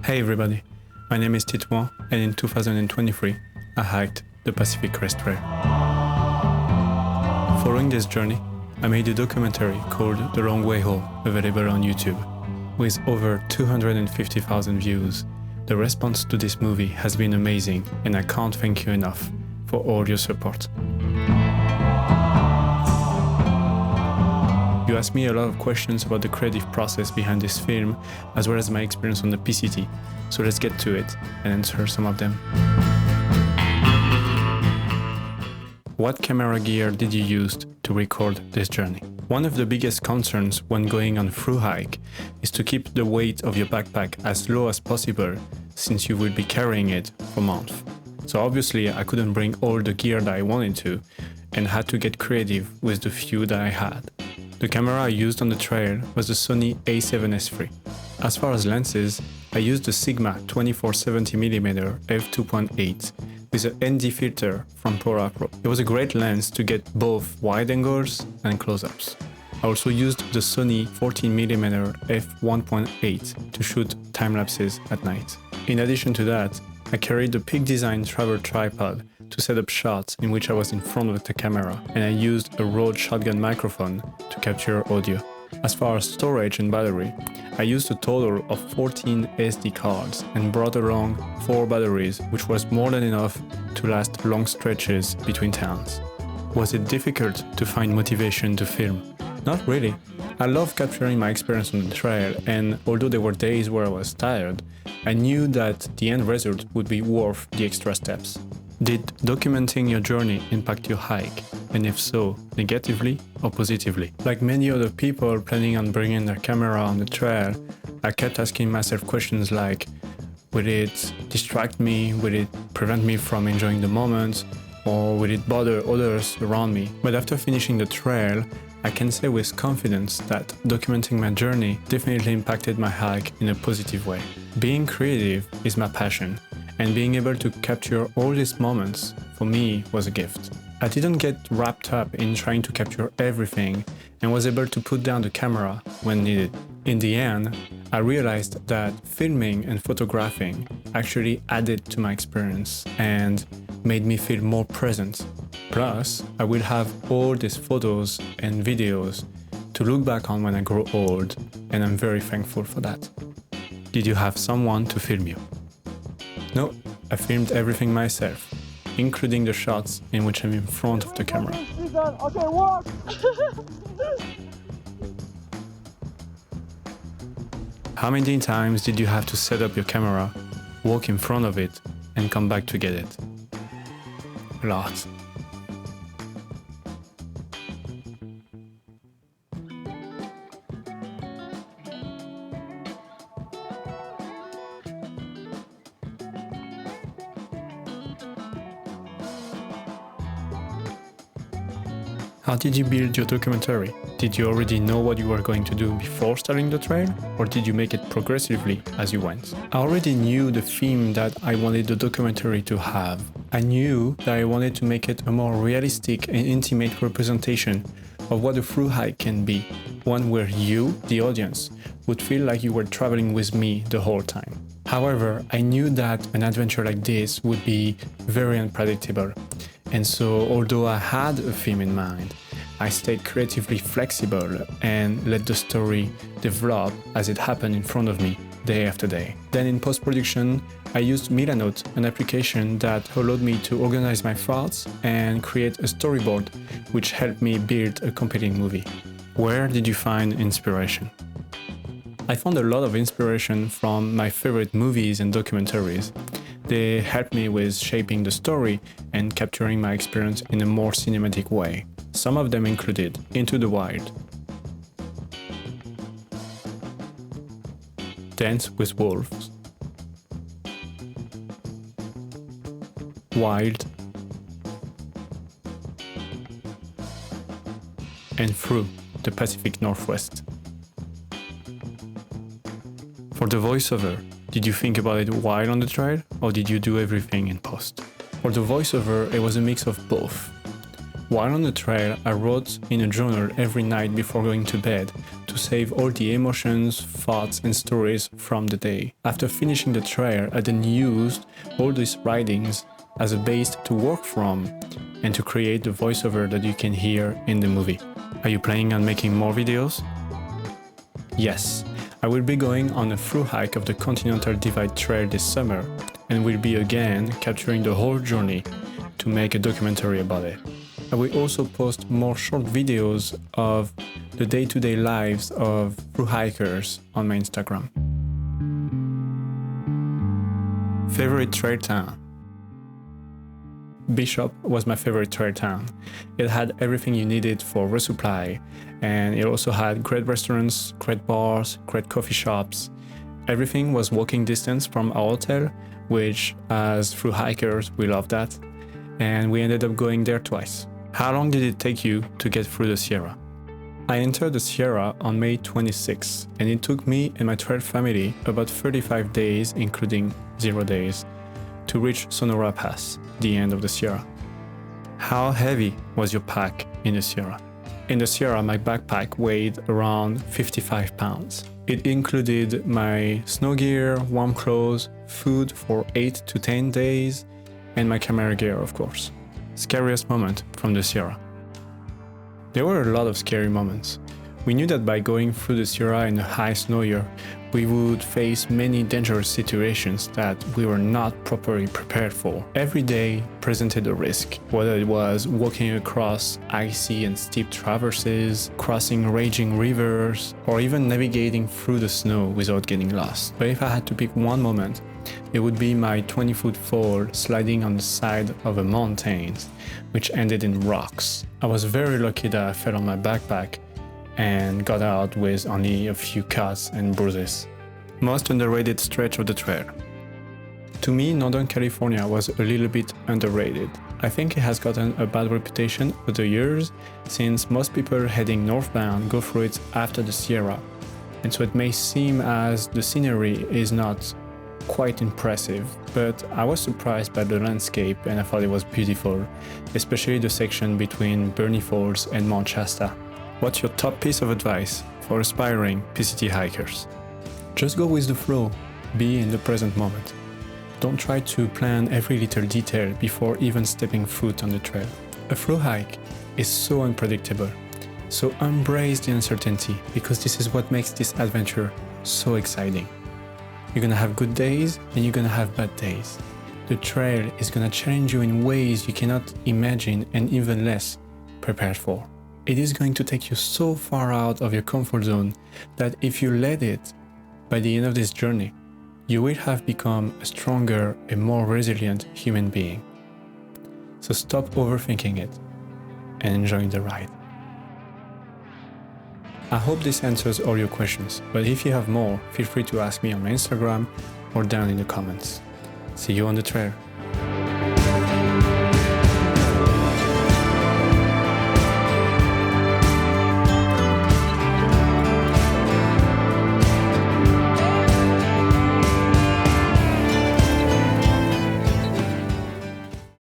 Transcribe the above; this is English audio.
Hey everybody, my name is Titouan and in 2023 I hiked the Pacific Crest Trail. Following this journey, I made a documentary called The Long Way Home, available on YouTube. With over 250,000 views, the response to this movie has been amazing and I can't thank you enough for all your support. You asked me a lot of questions about the creative process behind this film, as well as my experience on the PCT, so let's get to it and answer some of them. What camera gear did you use to record this journey? One of the biggest concerns when going on a thru hike is to keep the weight of your backpack as low as possible, since you will be carrying it for months. So obviously I couldn't bring all the gear that I wanted to, and had to get creative with the few that I had. The camera I used on the trail was the Sony a7S III. As far as lenses, I used the Sigma 24-70mm f2.8 with an ND filter from Pro. It was a great lens to get both wide angles and close-ups. I also used the Sony 14mm f1.8 to shoot time-lapses at night. In addition to that, I carried the Peak Design travel tripod to set up shots in which I was in front of the camera, and I used a Rode shotgun microphone to capture audio. As far as storage and battery, I used a total of 14 SD cards and brought along 4 batteries, which was more than enough to last long stretches between towns. Was it difficult to find motivation to film? Not really. I love capturing my experience on the trail, and although there were days where I was tired, I knew that the end result would be worth the extra steps. Did documenting your journey impact your hike? And if so, negatively or positively? Like many other people planning on bringing their camera on the trail, I kept asking myself questions like, will it distract me? Will it prevent me from enjoying the moment? Or will it bother others around me? But after finishing the trail, I can say with confidence that documenting my journey definitely impacted my hike in a positive way. Being creative is my passion, and being able to capture all these moments, for me, was a gift. I didn't get wrapped up in trying to capture everything and was able to put down the camera when needed. In the end, I realized that filming and photographing actually added to my experience and made me feel more present. Plus, I will have all these photos and videos to look back on when I grow old, and I'm very thankful for that. Did you have someone to film you? No, I filmed everything myself, including the shots in which I'm in front of the camera. Okay, walk! How many times did you have to set up your camera, walk in front of it, and come back to get it? A lot. How did you build your documentary? Did you already know what you were going to do before starting the trail, or did you make it progressively as you went? I already knew the theme that I wanted the documentary to have. I knew that I wanted to make it a more realistic and intimate representation of what a thru hike can be, one where you, the audience, would feel like you were traveling with me the whole time. However, I knew that an adventure like this would be very unpredictable. And so, although I had a theme in mind, I stayed creatively flexible and let the story develop as it happened in front of me, day after day. Then in post-production, I used Milanote, an application that allowed me to organize my thoughts and create a storyboard, which helped me build a compelling movie. Where did you find inspiration? I found a lot of inspiration from my favorite movies and documentaries. They helped me with shaping the story and capturing my experience in a more cinematic way. Some of them included Into the Wild, Dance with Wolves, Wild, and Through the Pacific Northwest. For the voiceover, did you think about it while on the trail, or did you do everything in post? For the voiceover, it was a mix of both. While on the trail, I wrote in a journal every night before going to bed to to save all the emotions, thoughts and stories from the day. After finishing the trail, I then used all these writings as a base to work from and to create the voiceover that you can hear in the movie. Are you planning on making more videos? Yes, I will be going on a through hike of the Continental Divide Trail this summer and will be again capturing the whole journey to make a documentary about it. I will also post more short videos of the day-to-day lives of through hikers on my Instagram. Favorite trail town? Bishop was my favorite trail town. It had everything you needed for resupply, and it also had great restaurants, great bars, great coffee shops. Everything was walking distance from our hotel, which as through hikers we love that, and we ended up going there twice. How long did it take you to get through the Sierra? I entered the Sierra on May 26, and it took me and my trail family about 35 days, including 0 days, to reach Sonora Pass, the end of the Sierra. How heavy was your pack in the Sierra? In the Sierra, my backpack weighed around 55 pounds. It included my snow gear, warm clothes, food for 8 to 10 days, and my camera gear, of course. Scariest moment from the Sierra. There were a lot of scary moments. We knew that by going through the Sierra in a high snow year, we would face many dangerous situations that we were not properly prepared for. Every day presented a risk, whether it was walking across icy and steep traverses, crossing raging rivers, or even navigating through the snow without getting lost. But if I had to pick one moment, it would be my 20-foot fall sliding on the side of a mountain, which ended in rocks. I was very lucky that I fell on my backpack and got out with only a few cuts and bruises. Most underrated stretch of the trail. To me, Northern California was a little bit underrated. I think it has gotten a bad reputation over the years, since most people heading northbound go through it after the Sierra, and so it may seem as the scenery is not quite impressive, but I was surprised by the landscape and I thought it was beautiful, especially the section between Burney Falls and Mount Shasta. What's your top piece of advice for aspiring PCT hikers? Just go with the flow, be in the present moment. Don't try to plan every little detail before even stepping foot on the trail. A through hike is so unpredictable, so embrace the uncertainty because this is what makes this adventure so exciting. You're gonna have good days and you're gonna have bad days. The trail is gonna challenge you in ways you cannot imagine and even less prepared for. It is going to take you so far out of your comfort zone that if you let it, by the end of this journey, you will have become a stronger and more resilient human being. So stop overthinking it and enjoy the ride. I hope this answers all your questions, but if you have more, feel free to ask me on my Instagram or down in the comments. See you on the trail.